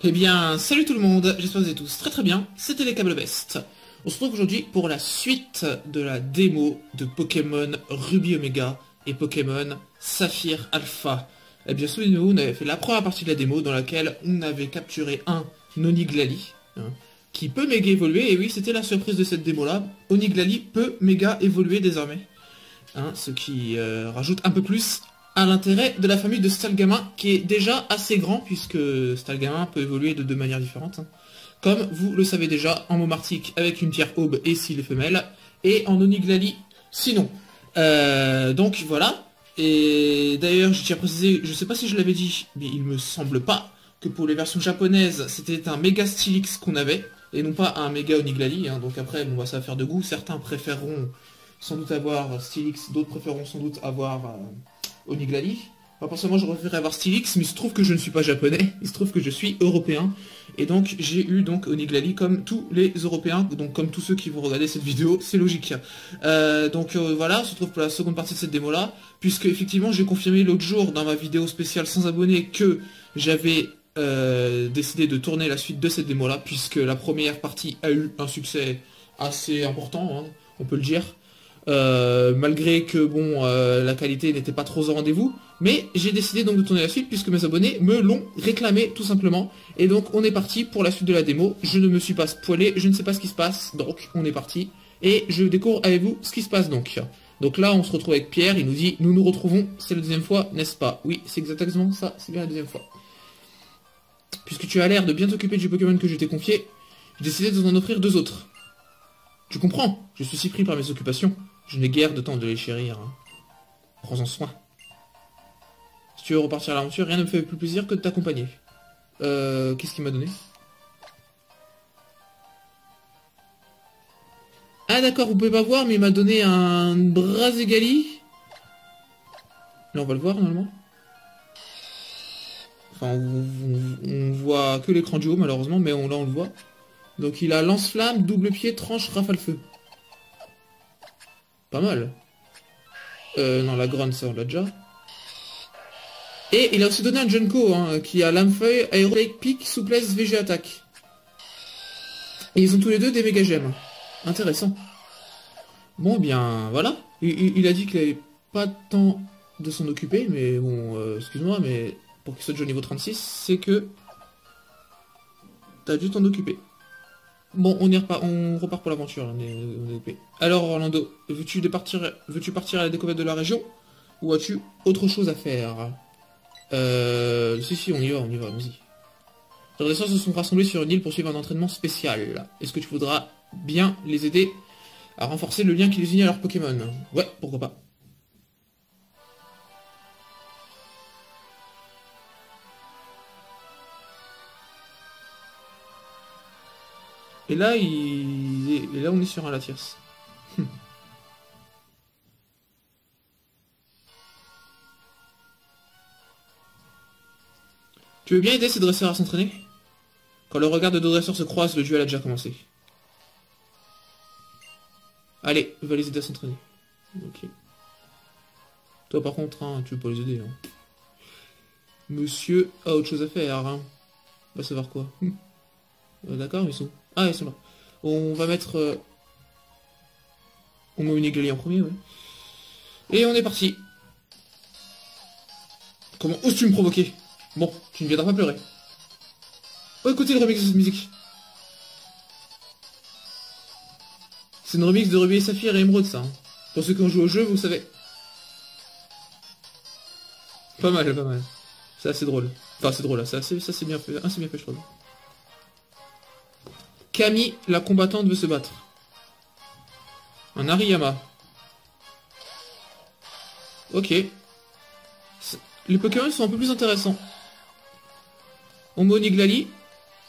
Eh bien, salut tout le monde, j'espère que vous êtes tous très très bien, c'était les Câbles Best. On se retrouve aujourd'hui pour la suite de la démo de Pokémon Ruby Omega et Pokémon Saphir Alpha. Eh bien, souvenez-vous, on avait fait la première partie de la démo dans laquelle on avait capturé un Oniglali, qui peut méga évoluer, et oui, c'était la surprise de cette démo-là, Oniglali peut méga évoluer désormais. Ce qui rajoute un peu plus à l'intérêt de la famille de Stalgamin, qui est déjà assez grand, puisque Stalgamin peut évoluer de deux manières différentes. Comme vous le savez déjà, en Momartic avec une pierre aube et s'il est femelle, et en Oniglali sinon. Donc voilà, et d'ailleurs je tiens à préciser, je sais pas si je l'avais dit, mais il me semble pas que pour les versions japonaises, c'était un méga Stylix qu'on avait, et non pas un méga Oniglali, donc après, bon, ça va faire de goût, certains préféreront sans doute avoir Stylix, d'autres préféreront sans doute avoir Oniglali. Enfin, personnellement, je préférerais avoir Stylix, mais il se trouve que je ne suis pas japonais, il se trouve que je suis européen, et donc j'ai eu donc Oniglali comme tous les Européens, donc comme tous ceux qui vont regarder cette vidéo, c'est logique. Voilà, on se retrouve pour la seconde partie de cette démo-là, puisque effectivement j'ai confirmé l'autre jour dans ma vidéo spéciale sans abonnés que j'avais décidé de tourner la suite de cette démo-là, puisque la première partie a eu un succès assez important, on peut le dire. Malgré que bon la qualité n'était pas trop au rendez-vous, mais j'ai décidé donc de tourner la suite puisque mes abonnés me l'ont réclamé tout simplement, et donc on est parti pour la suite de la démo. Je ne me suis pas spoilé, je ne sais pas ce qui se passe, donc on est parti et je découvre avec vous ce qui se passe. Donc là on se retrouve avec Pierre, il nous dit nous nous retrouvons, c'est la deuxième fois, n'est-ce pas? Oui, c'est exactement ça, c'est bien la deuxième fois. Puisque tu as l'air de bien t'occuper du Pokémon que je t'ai confié, j'ai décidé de t'en offrir deux autres. Tu comprends, je suis si pris par mes occupations. Je n'ai guère de temps de les chérir. Prends-en soin. Si tu veux repartir à l'aventure, rien ne me fait plus plaisir que de t'accompagner. Qu'est-ce qu'il m'a donné? Ah d'accord, vous pouvez pas voir, mais il m'a donné un Brazegali. Là, on va le voir, normalement. Enfin, on voit que l'écran du haut, malheureusement, mais là, on le voit. Donc, il a lance-flamme, double pied, tranche, rafale-feu. Pas mal. Non, la grande, ça, on l'a déjà. Et il a aussi donné un Junko, qui a lame-feuille, aérobike, pique, souplesse, VG attaque. Et ils ont tous les deux des méga gemmes. Intéressant. Bon, bien, voilà. Il a dit qu'il avait pas de temps de s'en occuper, mais bon, excuse-moi, mais pour qu'il soit déjà au niveau 36, c'est que t'as dû t'en occuper. Bon, on repart pour l'aventure, on est épais. Alors Orlando, veux-tu partir à la découverte de la région? Ou as-tu autre chose à faire? Si, on y va, vas-y. Les adversaires se sont rassemblés sur une île pour suivre un entraînement spécial. Est-ce que tu voudras bien les aider à renforcer le lien qui les unit à leurs Pokémon? Ouais, pourquoi pas. Et là, on est sur un Latias. Tu veux bien aider ces dresseurs à s'entraîner? Quand le regard de deux dresseurs se croise, le duel a déjà commencé. Allez, va les aider à s'entraîner. Ok. Toi par contre, tu veux pas les aider. Monsieur a autre chose à faire. Va savoir quoi. D'accord, ils sont... Ah, ils sont là. On va mettre... On met Oniglali en premier, ouais. Et on est parti. Comment oses-tu me provoquer? Bon, tu ne viendras pas pleurer. Oh, écoutez le remix de cette musique. C'est une remix de Ruby et Saphir et Émeraude, ça. Pour ceux qui ont joué au jeu, vous savez. Pas mal, pas mal. C'est assez drôle. Enfin, c'est drôle, là. Ça, c'est bien fait. C'est bien fait, je trouve. Camille, la combattante, veut se battre. Un Hariyama. Ok. Les Pokémon sont un peu plus intéressants. On met Oniglali.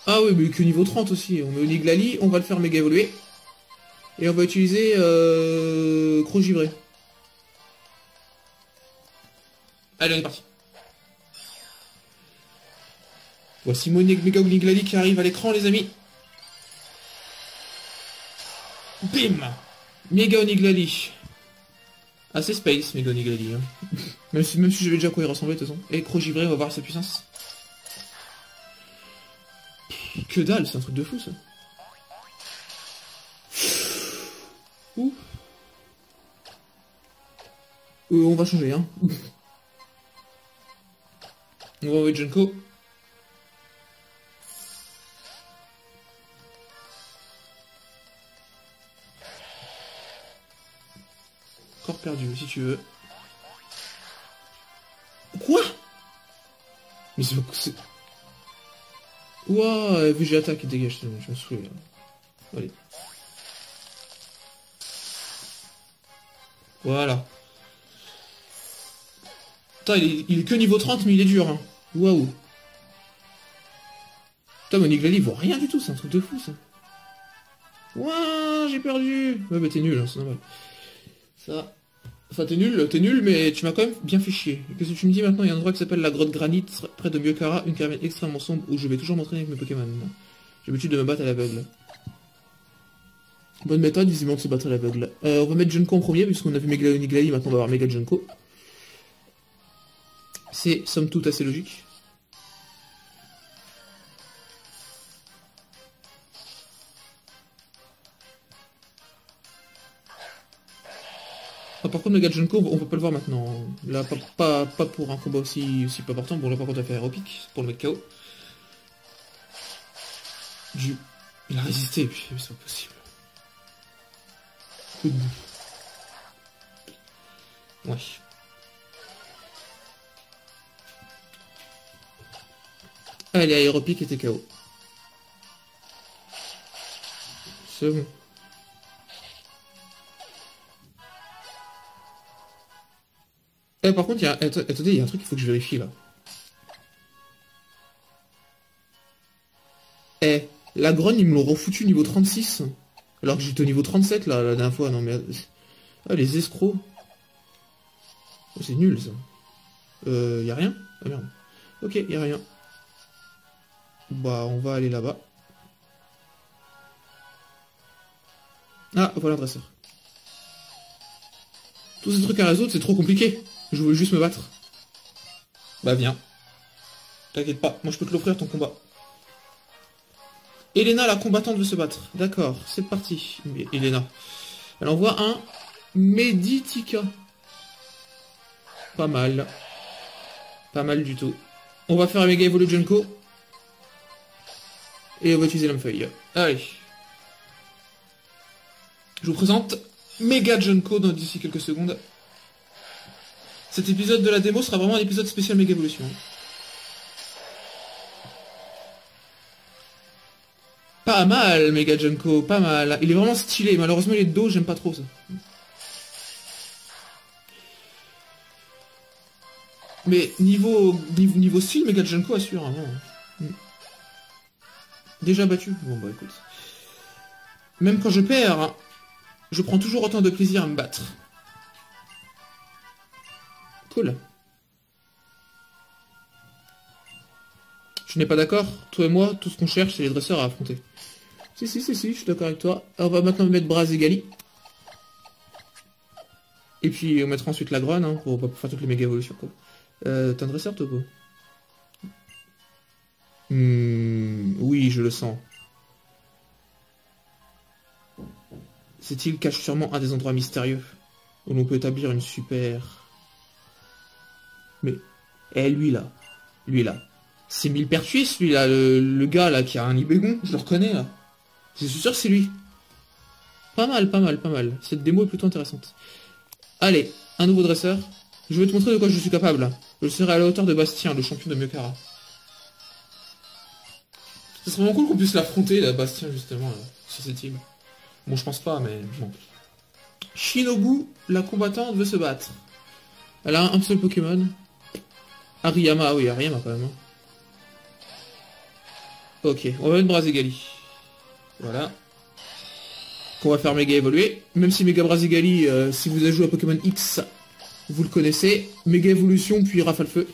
Ah oui, mais que niveau 30 aussi. On met Oniglali, on va le faire méga évoluer. Et on va utiliser Crogivré. Allez, on est parti. Voici mon méga Oniglali qui arrive à l'écran, les amis. Bim! Méga Oniglali. Assez space, méga Oniglali. Même si je vais déjà à quoi il ressemblait de toute façon. Et Crogivré, on va voir sa puissance. Que dalle, c'est un truc de fou ça. Ouh. On va changer, hein. On va envoyer Junko. Encore perdu, si tu veux. Quoi? Mais c'est... Ouah, vu j'ai attaque, dégage, je me souviens. Allez. Voilà. Putain, il est que niveau 30, mais il est dur, hein. Waouh. Putain, mon Iglali vaut rien du tout, c'est un truc de fou, ça. Ouah, j'ai perdu. Ouais, bah t'es nul, hein, c'est normal. Ça... Enfin, t'es nul, mais tu m'as quand même bien fait chier. Qu'est-ce que tu me dis maintenant? Il y a un endroit qui s'appelle la grotte granite, près de Myokara, une caverne extrêmement sombre où je vais toujours m'entraîner avec mes Pokémon. J'ai l'habitude de me battre à l'aveugle. Bonne méthode, visiblement, de se battre à l'aveugle. On va mettre Junko en premier, puisqu'on a vu Mega Niglali, maintenant on va avoir Mega Junko. C'est, somme toute, assez logique. Ah, par contre, Mega Junko, on peut pas le voir maintenant. Là, pas pour un combat aussi peu important. Bon, là, par contre, on va faire Aéropic pour le mettre KO. Il a résisté, puis c'est pas possible. Ouais. Allez, Aéropic était KO. C'est bon. Par contre, attendez, il y a un truc qu'il faut que je vérifie, là. La grogne, ils me l'ont refoutu niveau 36. Alors que j'étais au niveau 37, là, la dernière fois. Non, mais... Ah, les escrocs. Oh, c'est nul, ça. Y'a rien? Ah, merde. Ok, y'a rien. Bah, on va aller là-bas. Ah, voilà un dresseur. Tous ces trucs à résoudre, c'est trop compliqué. Je voulais juste me battre. Bah, viens. T'inquiète pas, moi je peux te l'offrir ton combat. Elena, la combattante, veut se battre. D'accord, c'est parti. Elena. Elle envoie un Meditika. Pas mal. Pas mal du tout. On va faire un Mega Evolu Junko. Et on va utiliser l'homme-feuille. Allez. Je vous présente Mega Junko d'ici quelques secondes. Cet épisode de la démo sera vraiment un épisode spécial Mega Evolution. Pas mal, Mega Junko, pas mal. Il est vraiment stylé. Malheureusement, il est de dos, j'aime pas trop ça. Mais niveau style, Mega Junko assure. Hein, déjà battu. Bon bah écoute. Même quand je perds, hein, je prends toujours autant de plaisir à me battre. Cool. Je n'ai pas d'accord. Toi et moi, tout ce qu'on cherche, c'est les dresseurs à affronter. Si, je suis d'accord avec toi. Alors, on va maintenant mettre Brazigali. Et puis on mettra ensuite la grogne, hein, pour faire toutes les méga évolutions, quoi. T'as un dresseur, Topo? Oui, je le sens. Cette île cache sûrement un des endroits mystérieux où l'on peut établir une super... Mais... lui là. C'est Millepertuis, lui là, le gars là qui a un Ibégon, je le reconnais là. Je suis sûr que c'est lui. Pas mal. Cette démo est plutôt intéressante. Allez, un nouveau dresseur. Je vais te montrer de quoi je suis capable. Je serai à la hauteur de Bastien, le champion de Myokara. Ce serait vraiment cool qu'on puisse l'affronter, là, Bastien, justement, là, sur cette île. Bon, je pense pas, mais bon. Shinobu, la combattante, veut se battre. Elle a un seul Pokémon. Hariyama, oui, Hariyama quand même. Hein. Ok, on va mettre Brazigali. Voilà. Qu'on va faire méga évoluer. Même si méga Brazigali, si vous avez joué à Pokémon X, vous le connaissez. Méga évolution, puis rafale feu.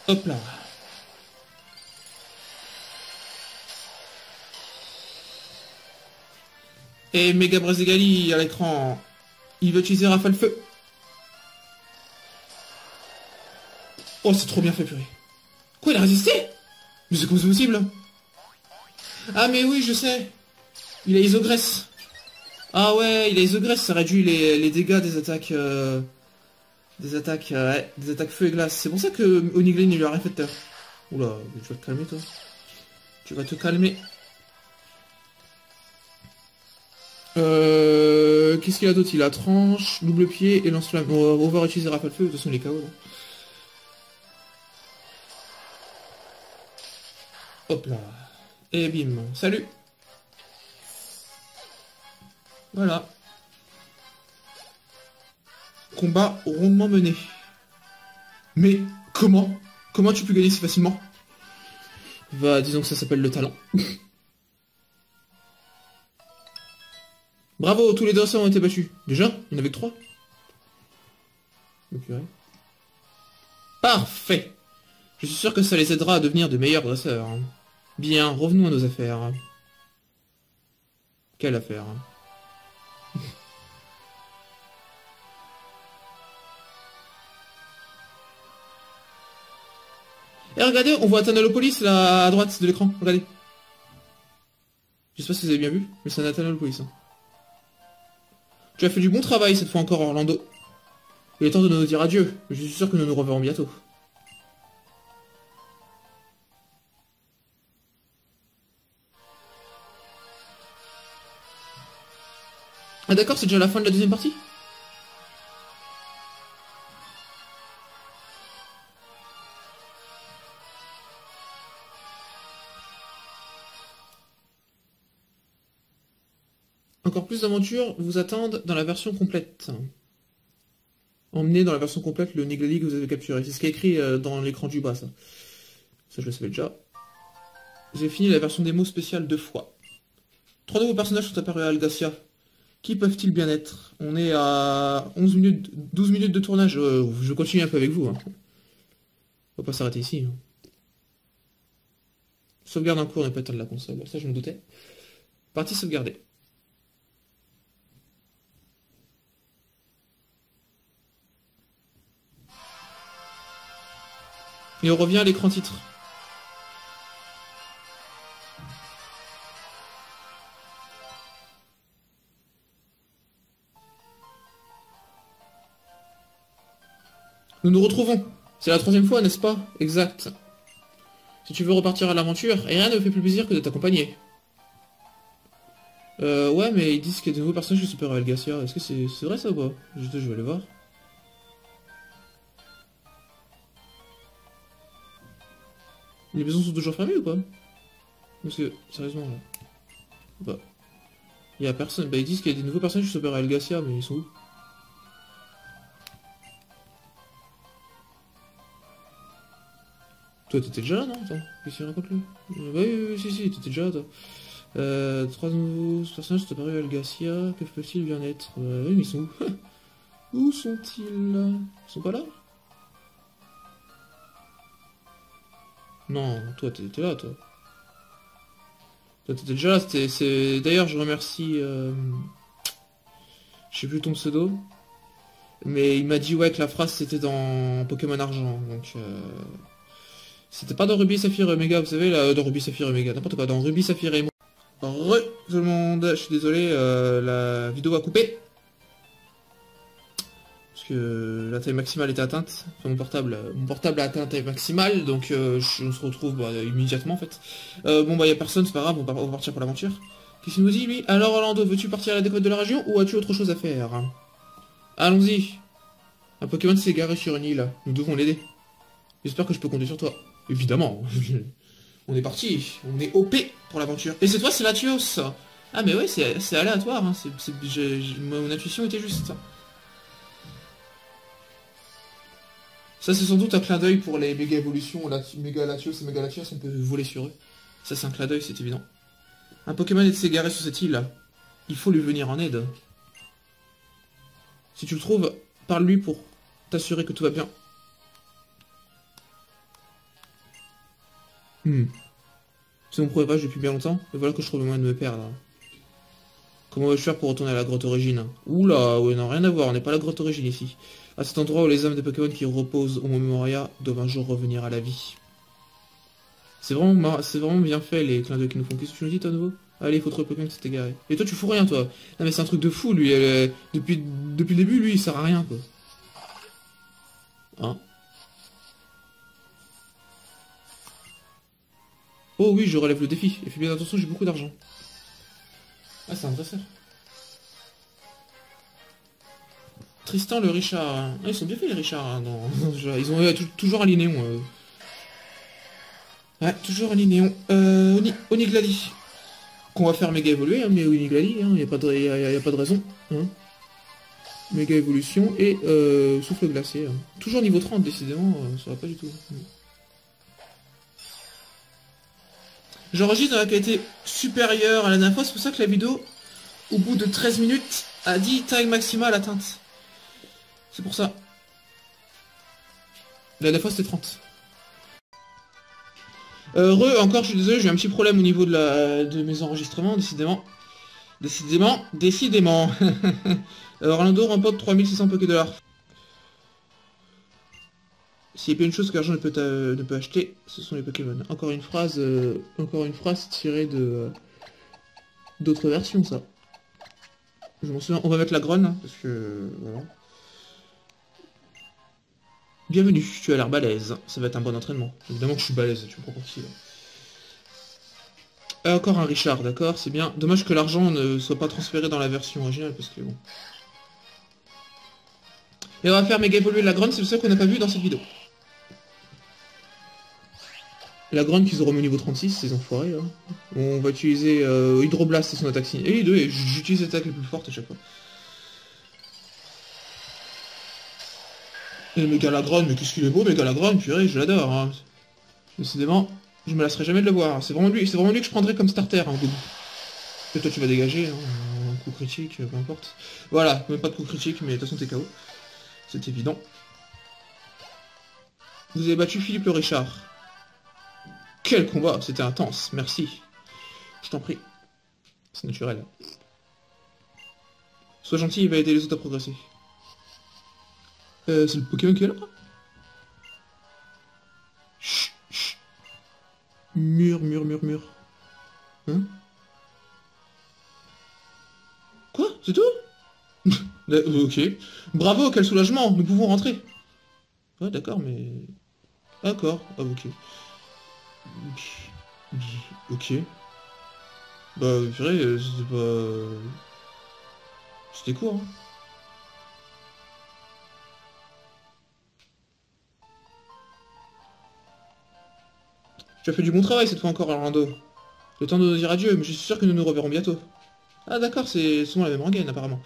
Hop là. Et méga Brazigali à l'écran, il va utiliser rafale feu. Oh, c'est trop bien fait, purée. Quoi, il a résisté? Mais c'est comment c'est possible? Ah, mais oui, je sais. Il a isogresse. Ah ouais, il a isogresse, ça réduit les dégâts des attaques... ouais, des attaques feu et glace. C'est pour ça que Oniglin, il lui a rien fait de tort. Oula, tu vas te calmer, toi. Tu vas te calmer. Qu'est-ce qu'il a d'autre? Il a tranche, double pied et lance-flamme. On va utiliser rafale feu, de toute façon il est KO là. Hop là. Et bim. Salut. Voilà. Combat rondement mené. Mais comment? Comment tu peux gagner si facilement? Bah disons que ça s'appelle le talent. Bravo, tous les dresseurs ont été battus. Déjà? Il n'y en avait que 3. Okay. Parfait. Je suis sûr que ça les aidera à devenir de meilleurs dresseurs. Bien, revenons à nos affaires. Quelle affaire? Et regardez, on voit Thanalopolis là à droite de l'écran. Regardez. Je sais pas si vous avez bien vu, mais c'est un Thanalopolis. Hein. Tu as fait du bon travail cette fois encore, Orlando. Il est temps de nous dire adieu. Je suis sûr que nous nous reverrons bientôt. Ah d'accord, c'est déjà la fin de la deuxième partie? Encore plus d'aventures vous attendent dans la version complète. Emmenez dans la version complète le Niglali que vous avez capturé. C'est ce qui est écrit dans l'écran du bas, ça. Ça, je le savais déjà. J'ai fini la version démo spéciale 2 fois. 3 nouveaux personnages sont apparus à Algacia. Qui peuvent-ils bien être? On est à 11 minutes, 12 minutes de tournage. Je continue un peu avec vous. Hein. On va pas s'arrêter ici. Hein. Sauvegarde en cours n'est pas éteindre la console. Ça, je me doutais. Partie sauvegardée. Et on revient à l'écran titre. Nous nous retrouvons. C'est la 3e fois, n'est-ce pas? Exact. Si tu veux repartir à l'aventure, rien ne me fait plus plaisir que de t'accompagner. Ouais, mais ils disent qu'il y a de nouveaux personnages qui Super Algacia. Est-ce que c'est vrai ça ou pas? Je vais aller voir. Les maisons sont toujours fermées ou pas? Parce que, sérieusement, là. Bah. Il y a personne. Bah, ils disent qu'il y a des nouveaux personnages qui Super Algacia, mais ils sont où? Toi, t'étais déjà là, non? Attends, qu'est-ce qu'il raconte lui? Bah oui, si, t'étais déjà là, toi. 3 nouveaux personnages sont apparus à Algacia. Que peuvent-ils bien être? Oui, mais ils sont où? Où sont-ils? Ils sont pas là? Non, toi, t'étais là, toi. Toi, t'étais déjà là. D'ailleurs, je remercie... Je sais plus ton pseudo. Mais il m'a dit, ouais, que la phrase, c'était dans Pokémon Argent. Donc... C'était pas dans Ruby Saphir Omega, vous savez, là, dans Ruby Saphir Omega, n'importe quoi, dans Ruby Saphir Emo. Tout le monde, je suis désolé, la vidéo a coupé. Parce que la taille maximale était atteinte. Enfin, mon portable a atteint la taille maximale, donc on se retrouve immédiatement en fait. Bon bah y a personne, c'est pas grave, on va partir pour l'aventure. Qu'est-ce qu'il nous dit lui? Alors Orlando, veux-tu partir à la découverte de la région ou as-tu autre chose à faire? Allons-y. Un Pokémon s'est garé sur une île, nous devons l'aider. J'espère que je peux compter sur toi. Évidemment. On est parti. On est OP pour l'aventure. Et cette fois, c'est Latios. Ah, mais ouais, c'est aléatoire. Hein. Mon intuition était juste. Ça, c'est sans doute un clin d'œil pour les méga évolutions. Méga Latios et Méga Latios, on peut voler sur eux. Ça, c'est un clin d'œil, c'est évident. Un Pokémon est s'égaré sur cette île. Il faut lui venir en aide. Si tu le trouves, parle-lui pour t'assurer que tout va bien. C'est mon premier page depuis bien longtemps, et voilà que je trouve le moyen de me perdre. Comment vais-je faire pour retourner à la grotte origine? Oula, ouais, non, rien à voir, on n'est pas à la grotte origine ici. À cet endroit où les âmes des Pokémon qui reposent au Mont Memoria doivent un jour revenir à la vie. C'est vraiment bien fait les clins d'œil qui nous font. Qu'est-ce que tu nous dis toi à nouveau? Allez, il faut trouver Pokémon qui s'est égaré. Et toi tu fous rien toi. Non mais c'est un truc de fou lui, depuis le début lui il sert à rien quoi. Hein? Oh oui, je relève le défi. Et fais bien attention, j'ai beaucoup d'argent. Ah, c'est un dresseur. Tristan le Richard. Ah, ils sont bien faits les Richards. Hein, ils ont toujours un Linéon. Ouais, toujours un Linéon. Oniglali. Qu'on va faire méga évoluer, hein, mais Oniglali, hein, y a pas de raison. Hein. Méga évolution et souffle glacé. Hein. Toujours niveau 30, décidément, ça va pas du tout. J'enregistre dans la qualité supérieure à la dernière fois, c'est pour ça que la vidéo, au bout de 13 minutes, a dit taille maximale atteinte. C'est pour ça. La dernière fois c'était 30. Encore, je suis désolé, j'ai un petit problème au niveau de mes enregistrements, décidément. Décidément. Orlando remporte 3600 Pokédollars. S'il y a pas une chose que l'argent ne peut acheter, ce sont les Pokémon. Encore une phrase tirée de d'autres versions, ça. Je m'en souviens. On va mettre la grogne, hein, parce que voilà. Bienvenue, tu as l'air balèze. Ça va être un bon entraînement. Évidemment que je suis balèze, tu me comprends qui. Encore un Richard, d'accord, c'est bien. Dommage que l'argent ne soit pas transféré dans la version originale, parce que bon. Et on va faire méga évoluer la grogne, c'est le seul qu'on n'a pas vu dans cette vidéo. La grogne qu'ils auront mis au niveau 36, ces enfoirés là. On va utiliser Hydroblast, c'est son attaque signe. Et j'utilise l'attaque la plus forte à chaque fois. Et Mégalagron, mais qu'est-ce qu'il est beau, Mégalagron, purée, je l'adore. Hein. Décidément, je me lasserai jamais de le voir. C'est vraiment lui que je prendrais comme starter, hein, et toi tu vas dégager, hein, un coup critique, peu importe. Voilà, même pas de coup critique, mais de toute façon t'es KO. C'est évident. Vous avez battu Philippe le Richard. Quel combat, c'était intense, merci. Je t'en prie. C'est naturel. Sois gentil, il va aider les autres à progresser. C'est le Pokémon qui est là? Chut, chut. Mur. Hein? Quoi? C'est tout? Ok. Bravo, quel soulagement, nous pouvons rentrer. Ouais, d'accord, mais... D'accord, ah ok. Ok. Bah, purée, c'était pas... C'était court, hein. Tu as fait du bon travail cette fois encore, Orlando. Le temps de nous dire adieu, mais je suis sûr que nous nous reverrons bientôt. Ah d'accord, c'est souvent la même rengaine, apparemment.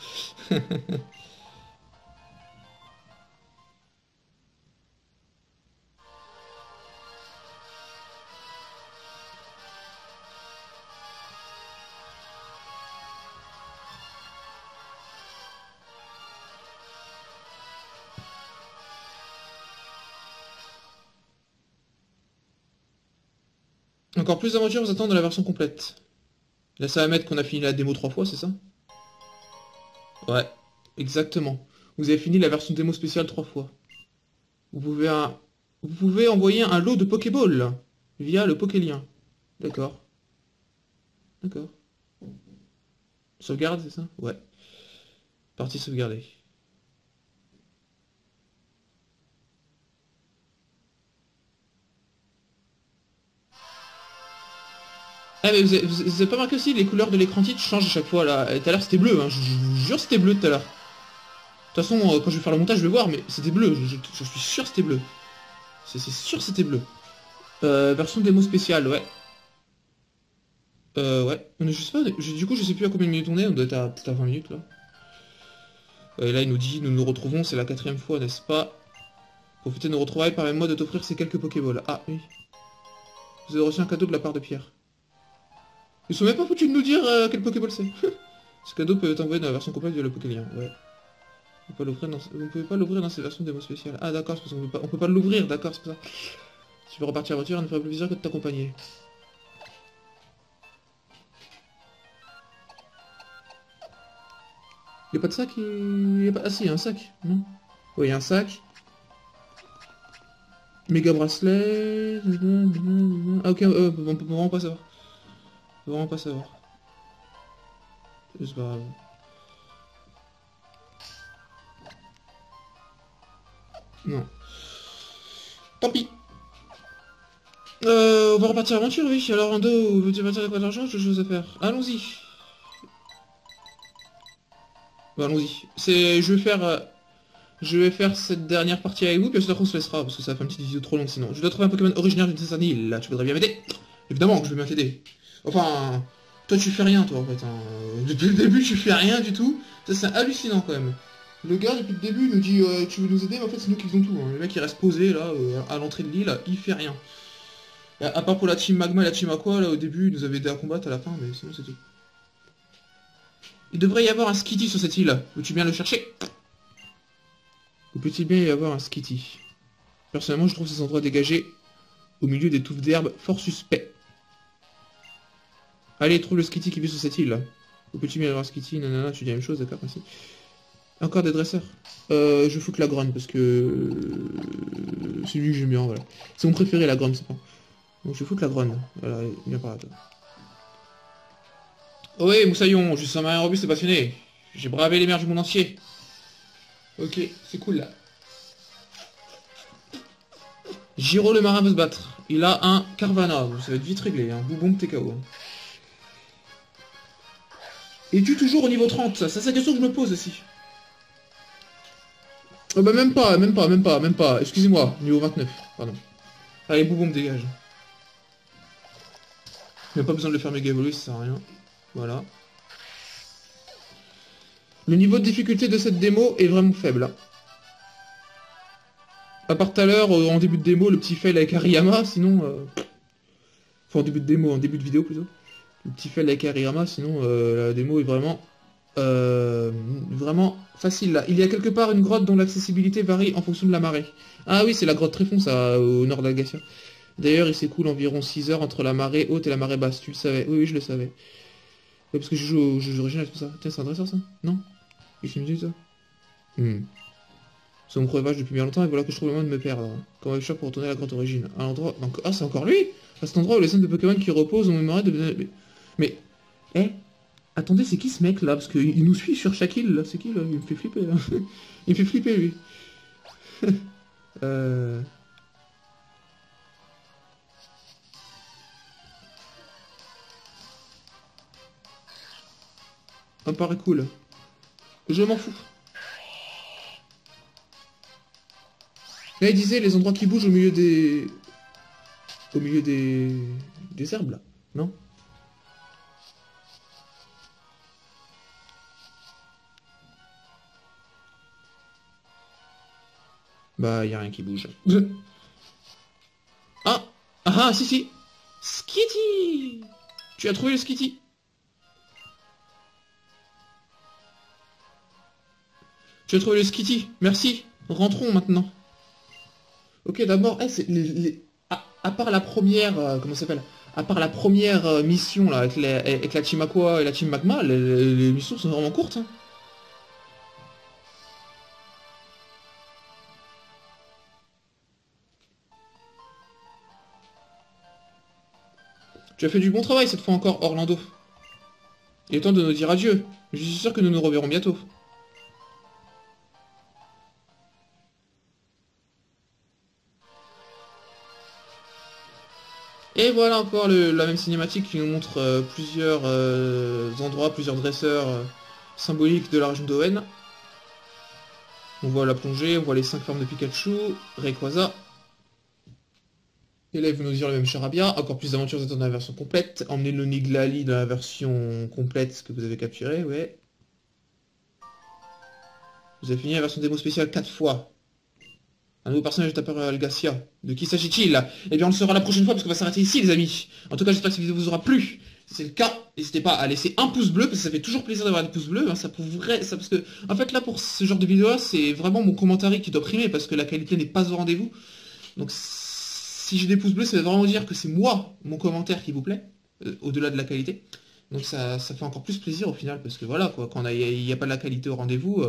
Encore plus d'aventures vous attendent dans la version complète. Là, ça va mettre qu'on a fini la démo 3 fois, c'est ça? Ouais, exactement. Vous avez fini la version démo spéciale 3 fois. Vous pouvez envoyer un lot de Pokéball via le Pokélien. D'accord. D'accord. Sauvegarde, c'est ça? Ouais. Partie sauvegardée. Ah mais vous avez pas remarqué aussi les couleurs de l'écran titre changent à chaque fois là. Tout à l'heure c'était bleu, hein. Je vous jure c'était bleu tout à l'heure. De toute façon quand je vais faire le montage je vais voir mais c'était bleu, je suis sûr c'était bleu. C'est sûr c'était bleu. Version démo spéciale, ouais. Ouais. Je sais pas, du coup je sais plus à combien de minutes on doit être à peut-être à 20 minutes là. Et là il nous dit nous nous retrouvons, c'est la 4ème fois, n'est-ce pas? Profitez de nos retrouvailles, permettez-moi de t'offrir ces quelques Pokéballs. Ah oui. Vous avez reçu un cadeau de la part de Pierre. Ils sont même pas foutus de nous dire quel Pokéball c'est. Ce cadeau peut être envoyé dans la version complète via le Pokélien, ouais. Vous ne pouvez pas l'ouvrir dans ces versions démo spéciales. Ah d'accord, c'est parce qu'on peut pas l'ouvrir, d'accord, c'est pour ça. Si tu veux repartir en voiture, il ne ferait plus plaisir que de t'accompagner. Il n'y a pas de sac Ah si, il y a un sac, non? Oui, il y a un sac. Méga bracelet... Ah ok, on peut vraiment pas savoir. On peut vraiment pas savoir. C'est pas grave. Non. Tant pis. On va repartir à l'aventure, oui. Alors, Ando, veux-tu partir avec quoi d'argent? J'ai des choses à faire. Allons-y. Bon, allons-y. Je vais faire cette dernière partie avec vous, puis ensuite après on se laissera, parce que ça va faire une petite vidéo trop longue sinon. Je dois trouver un Pokémon originaire d'une certaine île, là. Tu voudrais bien m'aider? Évidemment que je vais bien t'aider. Enfin... Toi, tu fais rien, toi, en fait. Hein. Depuis le début, tu fais rien du tout. Ça, c'est hallucinant, quand même. Le gars, depuis le début, il nous dit tu veux nous aider, mais en fait, c'est nous qui faisons tout. Hein. Le mec, il reste posé, là, à l'entrée de l'île, il fait rien. À part pour la team Magma et la team Aqua, là, au début, il nous avait aidé à combattre à la fin, mais sinon, c'est tout. Il devrait y avoir un Skitty sur cette île. Veux-tu bien le chercher? Ou peut-il bien y avoir un Skitty? Personnellement, je trouve ces endroits dégagés, au milieu des touffes d'herbe, fort suspects. Allez, trouve le Skitty qui vit sur cette île, là. Ou peux-tu bien y avoir un Skitty? Nanana, tu dis la même chose, d'accord, merci. Encore des dresseurs. Je fous que la Grande, parce que... c'est lui que j'aime bien, voilà. C'est mon préféré, la Grande, c'est pas. Donc je fous que la Grande. Voilà, viens par là, toi. Oh oui, Moussaillon, je suis un marin robuste et passionné. J'ai bravé les mers du monde entier. Ok, c'est cool, là. Giro le marin veut se battre. Il a un Carvana, ça va être vite réglé, hein. Boubon TKO. Es-tu toujours au niveau 30? Ça, c'est la question que je me pose aussi. Oh bah même pas. Excusez-moi, niveau 29, pardon. Allez, Boubon me dégage. Il n'y a pas besoin de le faire méga évoluer, ça sert à rien. Voilà. Le niveau de difficulté de cette démo est vraiment faible. Hein. À part tout à l'heure, en début de démo, le petit fail avec Hariyama, sinon... Enfin, en début de démo, en début de vidéo plutôt. Le petit fail avec Hariyama, sinon la démo est vraiment... vraiment facile là. Il y a quelque part une grotte dont l'accessibilité varie en fonction de la marée. Ah oui, c'est la grotte Tréfond, ça, au nord d'Algacia. D'ailleurs, il s'écoule environ 6 heures entre la marée haute et la marée basse. Tu le savais? Oui, je le savais. Ouais, parce que je joue au jeu original, c'est pour ça. Tiens, c'est un dresseur, ça? Non? Qu'est-ce qu'il me dit, ça? C'est mon crevage depuis bien longtemps, et voilà que je trouve le moyen de me perdre. Comment vais-je faire pour retourner à la grotte origine? À l'endroit... Donc... Ah, c'est encore lui? À cet endroit où les scènes de Pokémon qui reposent ont mémoré de... Mais... Eh? Attendez, c'est qui ce mec, là? Parce qu'il nous suit sur chaque île, là. C'est qui, là? Il me fait flipper, là. Il me fait flipper, lui. Ça me paraît cool. Je m'en fous. Là, il disait les endroits qui bougent au milieu des... Au milieu des herbes, là. Non? Bah, y a rien qui bouge. Ah! Ah, si, si! Skitty! Tu as trouvé le Skitty? Tu as trouvé le Skitty? Merci. Rentrons maintenant. Ok, d'abord, à part la première... comment ça s'appelle? À part la première mission, là, avec la Team Aqua et la Team Magma, les missions sont vraiment courtes, hein. Tu as fait du bon travail cette fois encore, Orlando. Il est temps de nous dire adieu. Je suis sûr que nous nous reverrons bientôt. Et voilà encore la même cinématique qui nous montre plusieurs endroits, plusieurs dresseurs symboliques de la région d'Owen. On voit la plongée, on voit les 5 formes de Pikachu, Rayquaza. Et là, il veut nous dire le même charabia. Encore plus d'aventures attendent dans la version complète. Emmenez le Niglali dans la version complète que vous avez capturée, ouais. Vous avez fini la version démo spéciale 4 fois. Un nouveau personnage est apparu à Algacia. De qui s'agit-il? Eh bien, on le saura la prochaine fois parce qu'on va s'arrêter ici, les amis. En tout cas, j'espère que cette vidéo vous aura plu. Si c'est le cas, n'hésitez pas à laisser un pouce bleu, parce que ça fait toujours plaisir d'avoir des pouces bleus. Hein, ça pourrait, ça, parce que, en fait, là, pour ce genre de vidéo, c'est vraiment mon commentaire qui doit primer, parce que la qualité n'est pas au rendez-vous. Donc, si j'ai des pouces bleus, ça veut vraiment dire que c'est moi, mon commentaire qui vous plaît, au-delà de la qualité. Donc ça fait encore plus plaisir au final, parce que voilà, quoi, quand il n'y a pas de la qualité au rendez-vous,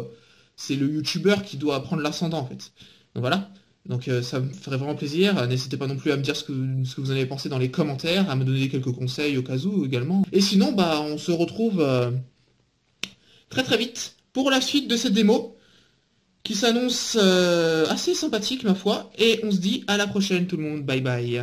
c'est le youtubeur qui doit prendre l'ascendant en fait. Donc voilà. Donc ça me ferait vraiment plaisir. N'hésitez pas non plus à me dire ce que vous en avez pensé dans les commentaires, à me donner quelques conseils au cas où également. Et sinon, bah on se retrouve très très vite pour la suite de cette démo, qui s'annonce assez sympathique ma foi. Et on se dit à la prochaine tout le monde. Bye bye.